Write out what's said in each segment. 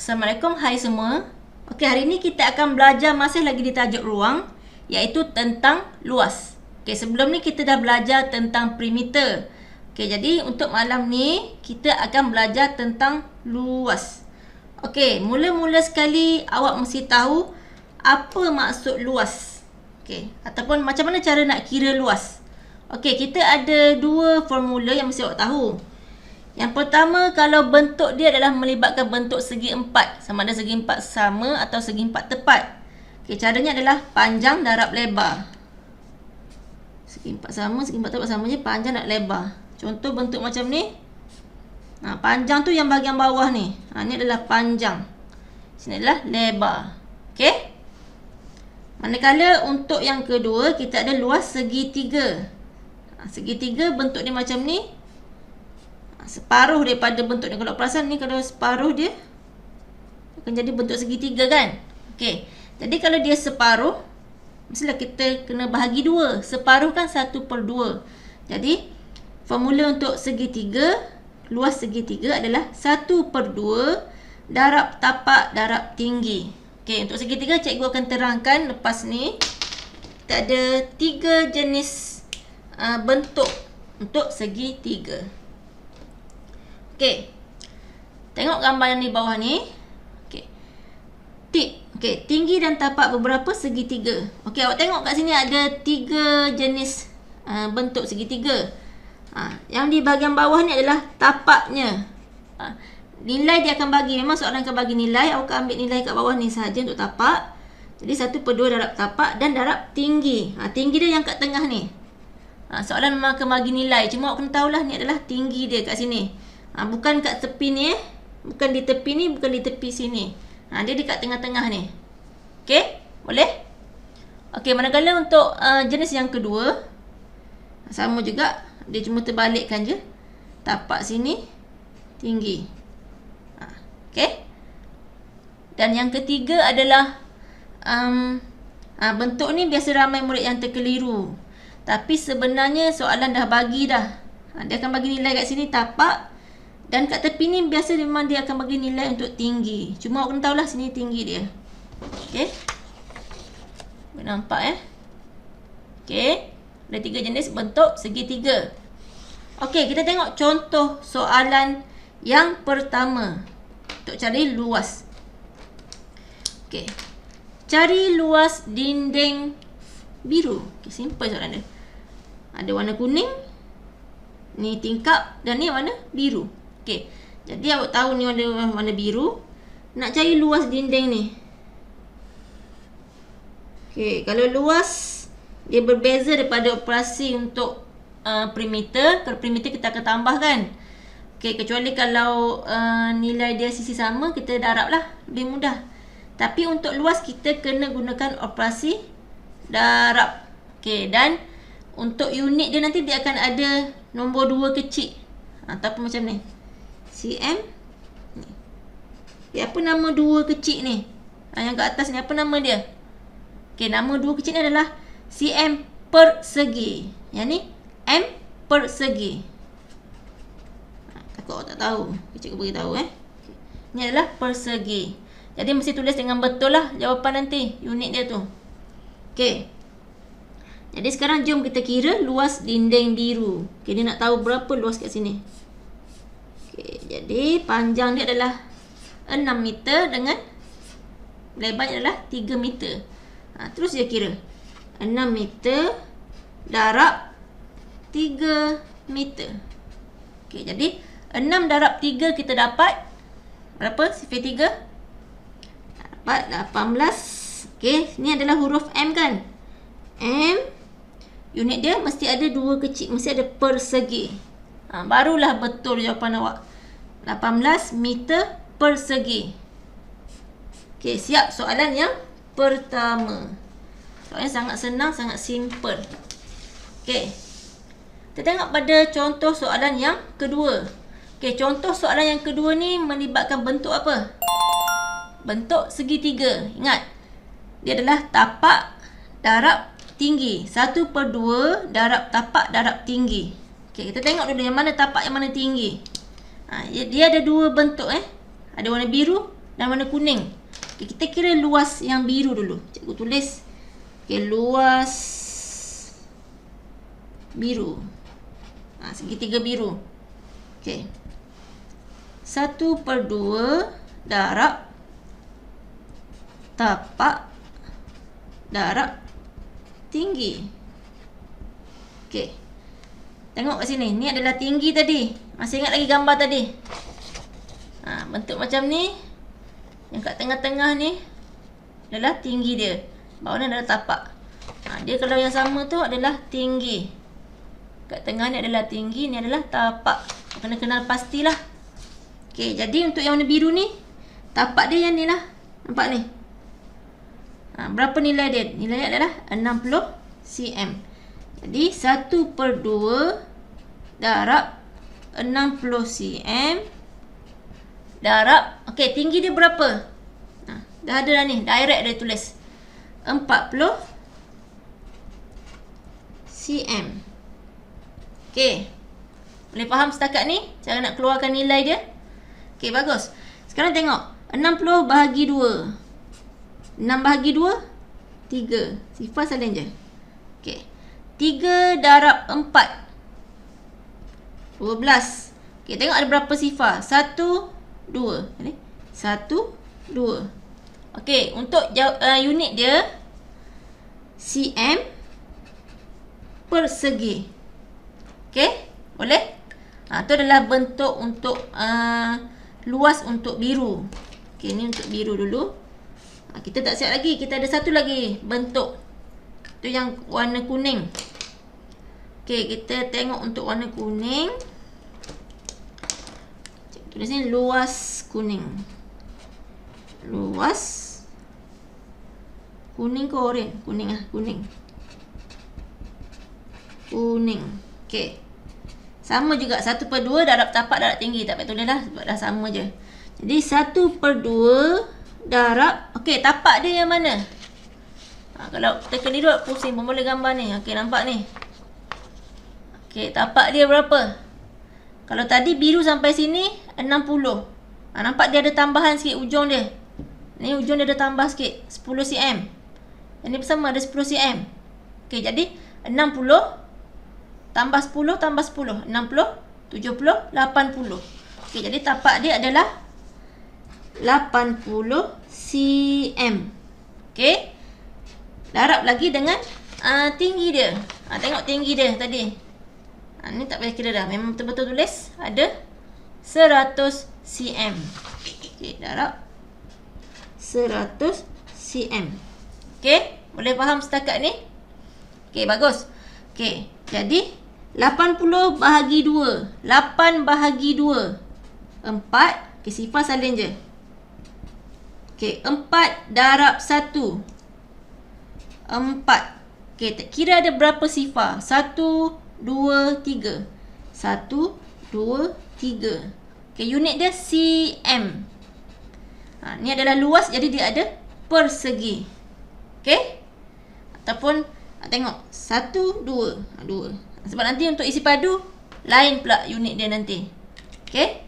Assalamualaikum, hai semua. Okey, hari ini kita akan belajar masih lagi di tajuk ruang, iaitu tentang luas. Okey, sebelum ni kita dah belajar tentang perimeter. Okey, jadi untuk malam ni kita akan belajar tentang luas. Okey, mula-mula sekali awak mesti tahu apa maksud luas. Okey, ataupun macam mana cara nak kira luas. Okey, kita ada dua formula yang mesti awak tahu. Yang pertama, kalau bentuk dia adalah melibatkan bentuk segi empat, sama ada segi empat sama atau segi empat tepat. Okey, caranya adalah panjang darab lebar. Segi empat sama, segi empat tepat sama je, panjang darab lebar. Contoh bentuk macam ni. Panjang tu yang bahagian bawah ni. Ni adalah panjang. Sini adalah lebar. Okey? Manakala untuk yang kedua, kita ada luas segitiga. Segitiga bentuk dia macam ni. Separuh daripada bentuk ni. Kalau perasan ni, kalau separuh dia akan jadi bentuk segitiga kan. Okey. Jadi kalau dia separuh, mestilah kita kena bahagi dua. Separuh kan 1/2. Jadi formula untuk segitiga, luas segitiga adalah 1/2 darab tapak darab tinggi. Okey, untuk segitiga cikgu akan terangkan lepas ni. Kita ada 3 jenis bentuk untuk segitiga. Okey. Tengok gambar yang di bawah ni. Okey. Tip. Okey, tinggi dan tapak beberapa segitiga. Okey, awak tengok kat sini ada 3 jenis bentuk segitiga. Yang di bahagian bawah ni adalah tapaknya. Nilai dia akan bagi, memang soalan akan bagi nilai. Awak akan ambil nilai kat bawah ni saja untuk tapak. Jadi 1/2 darab tapak dan darab tinggi. Tinggi dia yang kat tengah ni. Soalan memang akan bagi nilai. Cuma awak kena tahulah ni adalah tinggi dia kat sini. Bukan kat tepi ni bukan di tepi ni, bukan di tepi sini. Dia dekat tengah-tengah ni. Okey? Boleh? Okey, manakala untuk jenis yang kedua, sama juga, dia cuma terbalikkan je. Tapak sini tinggi. Okey? Dan yang ketiga adalah bentuk ni biasa ramai murid yang terkeliru. Tapi sebenarnya soalan dah bagi dah. Dia akan bagi nilai kat sini tapak. Dan kat tepi ni biasa memang dia akan bagi nilai untuk tinggi. Cuma awak kena tahulah sini tinggi dia. Okey. Boleh nampak Okey. Ada 3 jenis bentuk segitiga. Okey, kita tengok contoh soalan yang pertama. Untuk cari luas. Okey. Cari luas dinding biru. Okey, simple soalan dia. Ada warna kuning. Ni tingkap dan ni warna biru. Okey, jadi awak tahu ni warna biru. Nak cari luas dinding ni. Okey, kalau luas dia berbeza daripada operasi untuk perimeter. Kalau perimeter kita akan tambahkan. Okey, kecuali kalau nilai dia sisi sama, kita darab lah, lebih mudah. Tapi untuk luas kita kena gunakan operasi darab. Okey, dan untuk unit dia nanti dia akan ada nombor 2 kecil. Ataupun macam ni. cm ni. Apa nama 2 kecil ni? Yang kat atas ni apa nama dia? Okey, nama 2 kecil ni adalah cm persegi. Yang ni m persegi. Takut awak tak tahu. Cikgu beritahu Ni adalah persegi. Jadi mesti tulis dengan betul lah jawapan nanti. Unit dia tu. Okey. Jadi sekarang jom kita kira luas dinding biru. Okey, dia nak tahu berapa luas kat sini. Okey, jadi panjang dia adalah 6 meter dengan lebarnya adalah 3 meter. Terus dia kira 6 meter darab 3 meter. Okey, jadi 6 darab 3 kita dapat berapa? Sifar 3 dapat 18. Okey, ni adalah huruf M kan? M. Unit dia mesti ada 2 kecil, mesti ada persegi. Barulah betul jawapan awak. 18 meter persegi. Okey, siap soalan yang pertama. Soalan sangat senang, sangat simple. Okey. Kita tengok pada contoh soalan yang kedua. Okey, contoh soalan yang kedua ni melibatkan bentuk apa? Bentuk segitiga. Ingat, dia adalah tapak darab tinggi. 1/2 darab tapak darab tinggi. Okey, kita tengok dulu yang mana tapak, yang mana tinggi. Dia ada 2 bentuk Ada warna biru, dan warna kuning. Okay, kita kira luas yang biru dulu. Cikgu tulis. Okay, luas biru. Segitiga biru. Okay. 1/2 darab tapak darab tinggi. Okay. Tengok kat sini. Ni adalah tinggi tadi. Masih ingat lagi gambar tadi? Bentuk macam ni. Yang kat tengah-tengah ni adalah tinggi dia. Bawah ni adalah tapak. Dia kalau yang sama tu adalah tinggi. Kat tengah ni adalah tinggi. Ni adalah tapak. Kena kenal pastilah. Okay, jadi untuk yang warna biru ni, tapak dia yang ni lah. Nampak ni? Berapa nilai dia? Nilai dia adalah 60 cm. Jadi 1/2 darab 60 cm darab, okey, tinggi dia berapa? Dah ada dah ni, direct dia tulis 40 cm. Okey, boleh faham setakat ni cara nak keluarkan nilai dia? Okey, bagus. Sekarang tengok 60 bahagi 2. 6 bahagi 2 3. Sifar salin je. Okey, 3 darab 4 12. Okey, tengok ada berapa sifar? 1 2. 1 2. Okey, untuk unit dia cm persegi. Okey, boleh? Itu adalah bentuk untuk luas untuk biru. Okey, ni untuk biru dulu. Kita tak siap lagi. Kita ada satu lagi bentuk. Itu yang warna kuning. Okey, kita tengok untuk warna kuning. Tulis ni luas kuning. Luas kuning ke oranye? Kuning kuning. Kuning. Okey. Sama juga 1/2 darab tapak darab tinggi. Tak payah tulis dah sebab dah sama je. Jadi 1/2 darab, okey, tapak dia yang mana? Kalau kita keliru pusing pun boleh gambar ni. Okey, nampak ni. Okey, tapak dia berapa? Kalau tadi biru sampai sini 60. Nampak dia ada tambahan sikit ujung dia. Ni ujung dia ada tambah sikit 10 cm. Yang ni bersama ada 10 cm. Okey, jadi 60 tambah 10 tambah 10, 60, 70, 80. Okey, jadi tapak dia adalah 80 cm. Okey. Darab lagi dengan tinggi dia. Tengok tinggi dia tadi. Ni tak payah kira dah. Memang betul-betul tulis ada 100 cm. Okey, darab 100 cm. Okey, boleh faham setakat ni? Okey, bagus. Okey, jadi 80 bahagi 2. 8 bahagi 2. 4. Okey, sifar salin je. Okey, 4 darab 1. 4. Okey, kira ada berapa sifar? 1, 2, 3. 1, 2, 3. Okey, unit dia cm. Ni adalah luas, jadi dia ada persegi. Okey? Ataupun, tengok. 1, 2. 2. Sebab nanti untuk isi padu, lain pula unit dia nanti. Okey?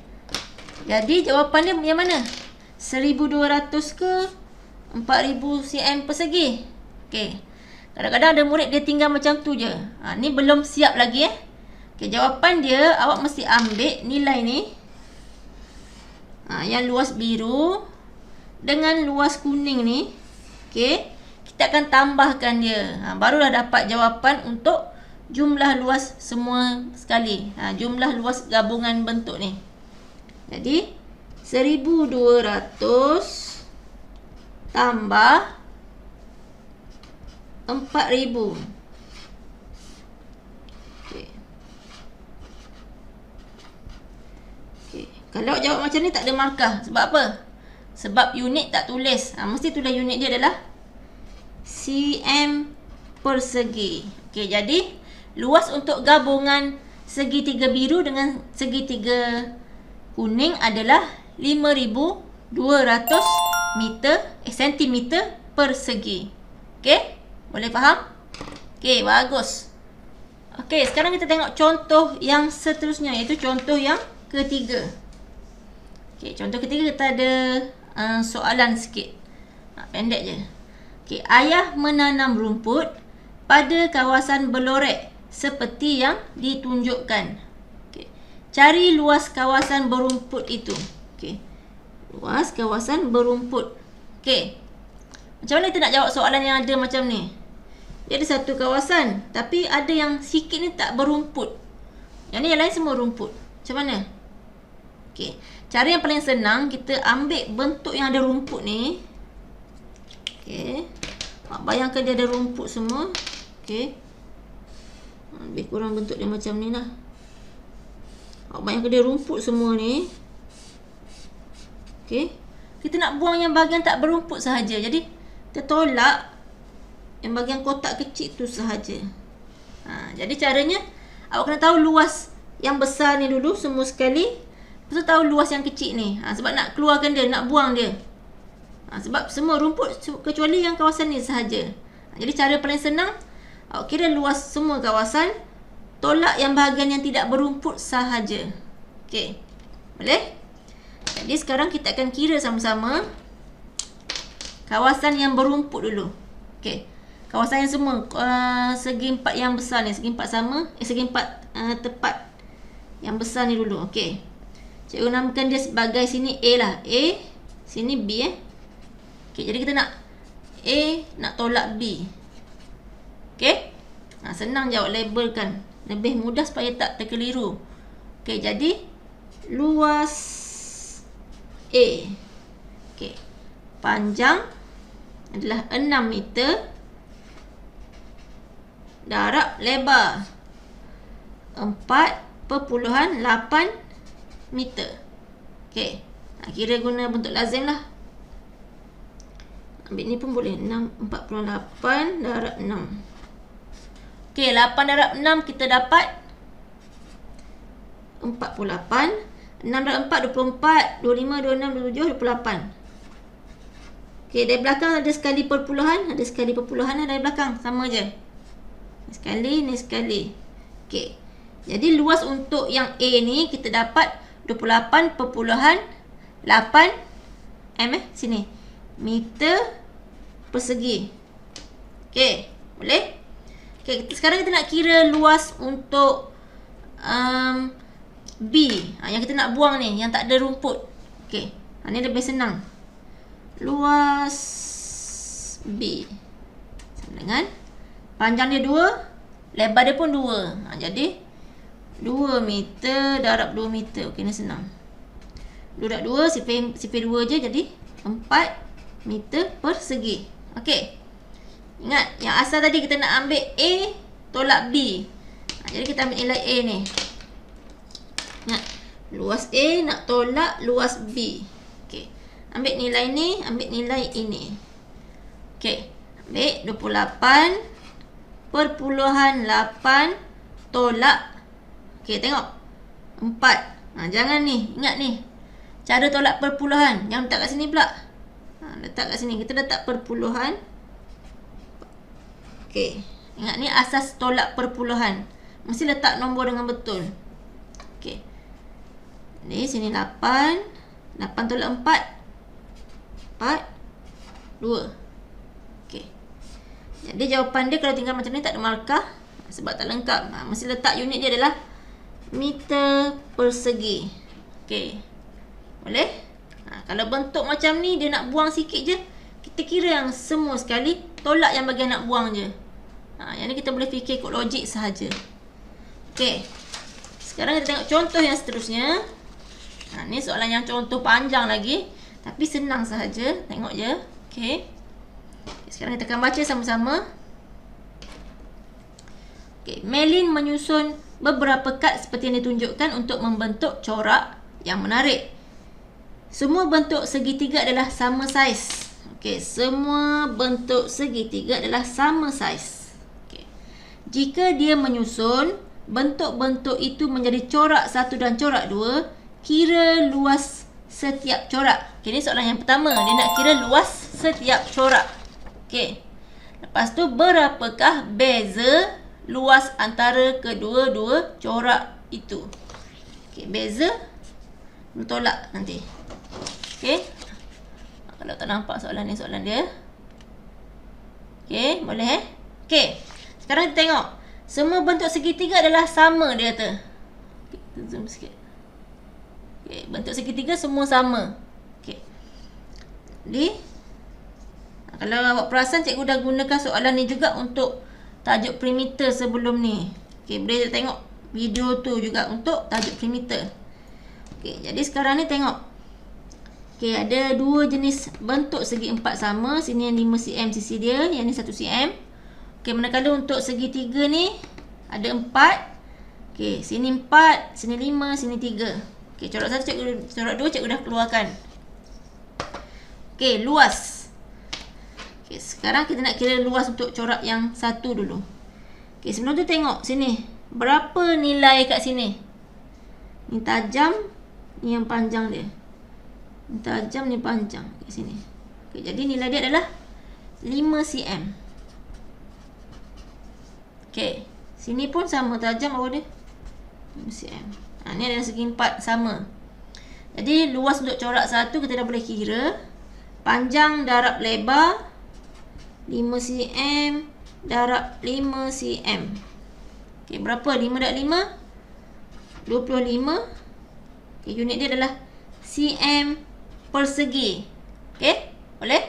Jadi, jawapan dia yang mana? 1200 ke 4000 cm persegi. Okey. Kadang-kadang ada murid dia tinggal macam tu je. Ni belum siap lagi Okey, jawapan dia awak mesti ambil nilai ni. Yang luas biru dengan luas kuning ni. Okey. Kita akan tambahkan dia. Barulah dapat jawapan untuk jumlah luas semua sekali. Jumlah luas gabungan bentuk ni. Jadi 1200 tambah 4000. Okey. Okey. Kalau jawab macam ni tak ada markah. Sebab apa? Sebab unit tak tulis. Mesti tulis unit dia adalah cm persegi. Okey, jadi luas untuk gabungan segitiga biru dengan segitiga kuning adalah 5200 cm persegi. Okey? Boleh faham? Okey, bagus. Okey, sekarang kita tengok contoh yang seterusnya, iaitu contoh yang ketiga. Okey, contoh ketiga kita ada soalan sikit. Pendek je. Okey, ayah menanam rumput pada kawasan berlorek seperti yang ditunjukkan. Okey. Cari luas kawasan berumput itu. Okey. Luas kawasan berumput. Okey. Macam mana kita nak jawab soalan yang ada macam ni? Dia ada satu kawasan, tapi ada yang sikit ni tak berumput. Yang ni yang lain semua rumput. Macam mana? Okey. Cara yang paling senang, kita ambil bentuk yang ada rumput ni. Okey. Bayangkan dia ada rumput semua. Okey. Lebih kurang bentuk dia macam ni lah. Bayangkan dia rumput semua ni. Okey. Kita nak buang yang bahagian tak berumput sahaja. Jadi, kita tolak yang bahagian kotak kecil tu sahaja. Jadi caranya, awak kena tahu luas yang besar ni dulu semua sekali. Lepas tu tahu luas yang kecil ni. Sebab nak keluarkan dia, nak buang dia. Sebab semua rumput kecuali yang kawasan ni sahaja. Jadi cara paling senang, awak kira luas semua kawasan, tolak yang bahagian yang tidak berumput sahaja. Okey. Boleh? Jadi sekarang kita akan kira sama-sama kawasan yang berumput dulu. Okey. Kawasan yang semua segi empat yang besar ni, segi empat sama, segi empat tepat yang besar ni dulu. Okey. Cikgu namakan dia sebagai sini A lah. A, sini B Okey, jadi kita nak A nak tolak B. Okey? Senang jawab, labelkan. Lebih mudah supaya tak terkeliru. Okey, jadi luas A. Okey. Panjang adalah 6 meter. Darab lebar 4.8 meter. Okey. Kira guna bentuk lazim lah. Ambil ni pun boleh. 4.8 darab 6. Okey, 8 darab 6 kita dapat 48. 6 darab 4, 24. 25, 26, 27, 28. Okey, dari belakang ada sekali perpuluhan. Ada sekali perpuluhan dari belakang. Sama je. Ni sekali, ni sekali. Okey. Jadi luas untuk yang A ni kita dapat 28.8 sini. Meter persegi. Okey, boleh? Okey, sekarang kita nak kira luas untuk B. Yang kita nak buang ni, yang tak ada rumput. Okey, ni lebih senang. Luas B sama dengan panjang dia 2, lebar dia pun 2. Jadi 2 meter darab 2 meter. Okey, ni senang. 2 darab 2, sifir 2 je, jadi 4 meter persegi. Okey. Ingat, yang asal tadi kita nak ambil A tolak B. Jadi kita ambil nilai A ni. Ingat, luas A nak tolak luas B. Okey. Ambil nilai ni, ambil nilai ini. Okey. Ambil 28.8 tolak. Okey, tengok. 4. Jangan ni, ingat ni. Cara tolak perpuluhan. Jangan letak kat sini pula. Letak kat sini. Kita letak perpuluhan. Okey. Ingat ni asas tolak perpuluhan. Mesti letak nombor dengan betul. Okey. Ni sini 8. 8 tolak 4. 2. Okey. Jadi jawapan dia kalau tinggal macam ni tak ada markah. Sebab tak lengkap. Mesti letak unit dia adalah meter persegi. Okey. Boleh? Kalau bentuk macam ni, dia nak buang sikit je, kita kira yang semua sekali, tolak yang bagian nak buang je. Yang ni kita boleh fikir ikut logik sahaja. Okey. Sekarang kita tengok contoh yang seterusnya. Ni soalan yang contoh panjang lagi, tapi senang sahaja. Tengok je. Okey. Sekarang kita akan baca sama-sama. Okey. Melin menyusun beberapa kad seperti yang ditunjukkan untuk membentuk corak yang menarik. Semua bentuk segitiga adalah sama saiz. Okey, semua bentuk segitiga adalah sama saiz. Okey. Jika dia menyusun bentuk-bentuk itu menjadi corak 1 dan corak 2, kira luas setiap corak. Okey, ni soalan yang pertama. Dia nak kira luas setiap corak. Okey. Lepas tu, berapakah beza luas antara kedua-dua corak itu? Okey, beza tolak nanti. Okey. tak nampak soalan dia. Okey, boleh Okey. Sekarang kita tengok. Semua bentuk segitiga adalah sama, dia kata. Okay, kita zoom sikit. Okey, bentuk segitiga semua sama. Okey. Jadi kalau awak perasan, cikgu dah gunakan soalan ni juga untuk tajuk perimeter sebelum ni. Okey, boleh tengok video tu juga untuk tajuk perimeter. Okey, jadi sekarang ni tengok. Okey, ada dua jenis bentuk segi empat sama. Sini yang 5 cm sisi dia, yang ni 1 cm. Okey, manakala untuk segitiga ni ada 4. Okey, sini 4, sini 5, sini 3. Okey, corak 1 cikgu, corak 2 cikgu dah keluarkan. Okey, luas. Okey, sekarang kita nak kira luas untuk corak yang satu dulu. Okey, sebelum tu tengok sini. Berapa nilai kat sini? Ni tajam, ni yang panjang dia. Ni tajam, ni panjang kat sini. Okey, jadi nilai dia adalah 5 cm. Okey, sini pun sama tajam bawah dia. 5 cm. Ni adalah segi 4 sama. Jadi luas untuk corak satu kita dah boleh kira. Panjang darab lebar 5 cm darab 5 cm. Okey, berapa? 5 darab 5? 25. Okey, unit dia adalah cm persegi. Okey, boleh?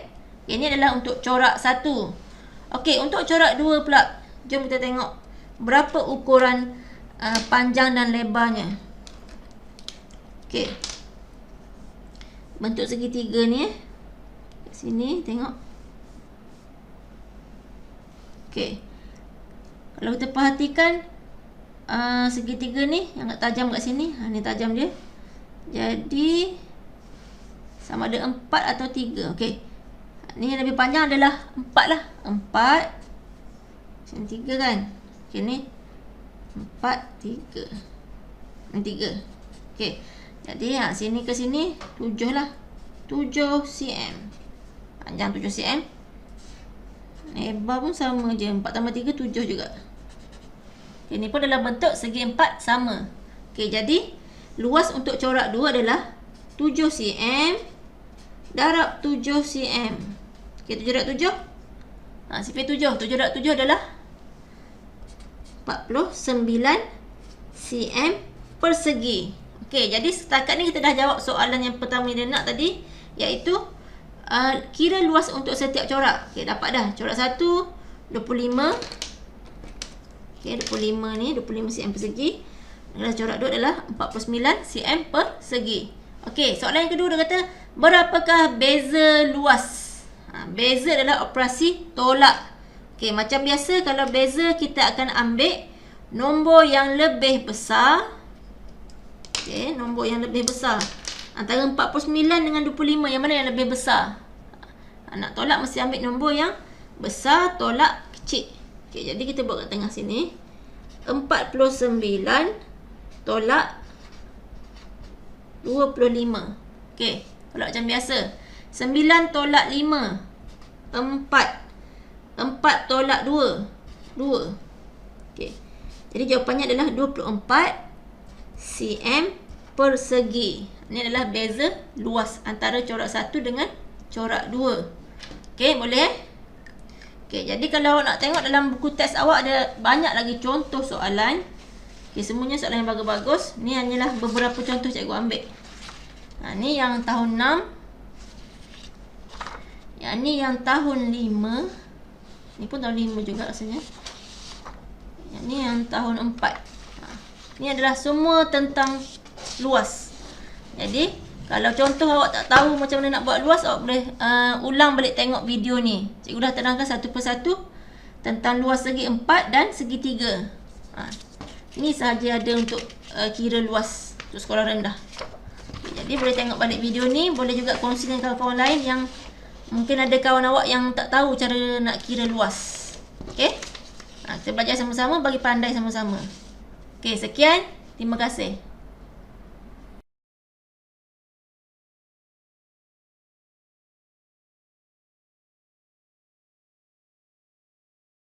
Okay, ini adalah untuk corak satu. Okey, untuk corak dua pula. Jom kita tengok berapa ukuran panjang dan lebarnya. Okey. Bentuk segitiga ni kat sini tengok. Okey. Kalau kita perhatikan segitiga ni yang tajam kat sini, ni tajam dia. Jadi sama ada 4 atau 3. Okey. Ni yang lebih panjang adalah 4 lah. 4. Sini 3 kan. Okey, ni 4, 3. Ni 3. Okey. Jadi sini ke sini 7 lah. 7 cm. Panjang 7 cm. Lebar pun sama je. 4 tambah 3, 7 juga. Okay, ni pun dalam bentuk segi 4 sama. Okey, jadi luas untuk corak 2 adalah 7 cm darab 7 cm. Okey, 7 darab 7. Sifir 7. 7 darab 7 adalah 49 cm persegi. Okey, jadi setakat ni kita dah jawab soalan yang pertama dia nak tadi, iaitu kira luas untuk setiap corak. Okey, dapat dah. Corak 1 25. Okey, 25 ni 25 cm persegi. Dan corak 2 adalah 49 cm persegi. Okey, soalan yang kedua dia kata, berapakah beza luas? Beza adalah operasi tolak. Okey, macam biasa kalau beza kita akan ambil nombor yang lebih besar. Okey, nombor yang lebih besar. Antara 49 dengan 25, yang mana yang lebih besar? Nak tolak mesti ambil nombor yang besar, tolak kecil. Okey, jadi kita buat kat tengah sini. 49 tolak 25. Okey, tolak macam biasa. 9 tolak 5. 4. 4 tolak 2. 2. Okey. Jadi jawapannya adalah 24 cm persegi. Ini adalah beza luas antara corak 1 dengan corak 2. Okey, boleh? Okey, jadi kalau nak tengok dalam buku teks awak ada banyak lagi contoh soalan. Okey, semuanya soalan yang bagus-bagus. Ni hanyalah beberapa contoh cikgu ambil. Ni yang tahun 6. Yang ni yang tahun 5. Ni pun tahun 5 juga rasanya. Yang ni yang tahun 4. Ni adalah semua tentang luas. Jadi kalau contoh awak tak tahu macam mana nak buat luas, awak boleh ulang balik tengok video ni. Cikgu dah terangkan satu persatu tentang luas segi 4 dan segitiga. Ini sahaja ada untuk kira luas untuk sekolah rendah. Jadi boleh tengok balik video ni. Boleh juga kongsi dengan kawan-kawan lain yang mungkin ada kawan awak yang tak tahu cara nak kira luas. Okey? Kita belajar sama-sama bagi pandai sama-sama. Okey, sekian. Terima kasih.